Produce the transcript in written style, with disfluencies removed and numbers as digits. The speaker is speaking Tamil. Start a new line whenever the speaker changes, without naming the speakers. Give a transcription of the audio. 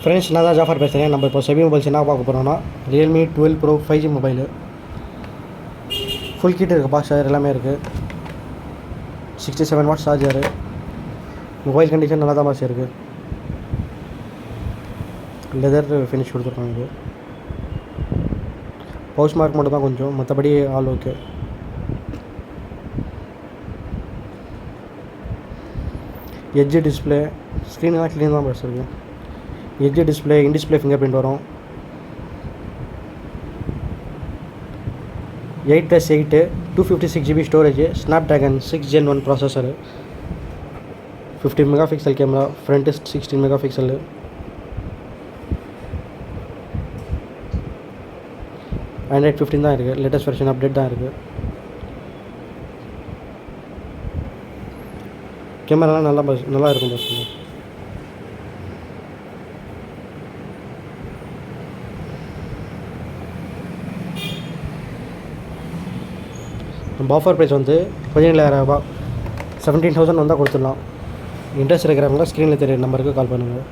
ஃப்ரெண்ட்ஸ் நான் தான் ஜாஃபர் பேசுகிறேன். நம்ம இப்போ செபி மொபைல்ஸ் என்ன பார்க்க போகிறோம்னா Realme 12 pro 5G mobile. Full kit இருக்குது, பாக்ஸ் சார்ஜர் எல்லாமே இருக்குது. 67 வாட் சார்ஜரு. மொபைல் கண்டிஷன் நல்லா தான் பாஸ் இருக்குது. லெதர் ஃபினிஷ் கொடுத்துருக்காங்க. இது பவுச் மார்க் மட்டும் தான் கொஞ்சம், மற்றபடி ஆல் ஓகே. எட்ஜ் டிஸ்பிளே, ஸ்க்ரீன்லாம் க்ளீன் தான் பாஸ் இருக்குது. Edge display, in display fingerprint வரும். 8+8 256GB storage, Snapdragon 6 Gen 1 processor, 50 megapixel camera, front 16 megapixel. Android 15 தான் இருக்குது, லேட்டஸ்ட் வெர்ஷன் அப்டேட் தான் இருக்குது. கேமராலாம் நல்லா இருக்கும் பஸ். நம்ம ஆஃபர் ப்ரைஸ் வந்து 17,000 ரூபா, 17,000 வந்தால் கொடுத்துடலாம். இன்ட்ரெஸ்ட் இருக்கிறவங்க ஸ்க்ரீனில் தெரியுற நம்பருக்கு கால் பண்ணுங்கள்.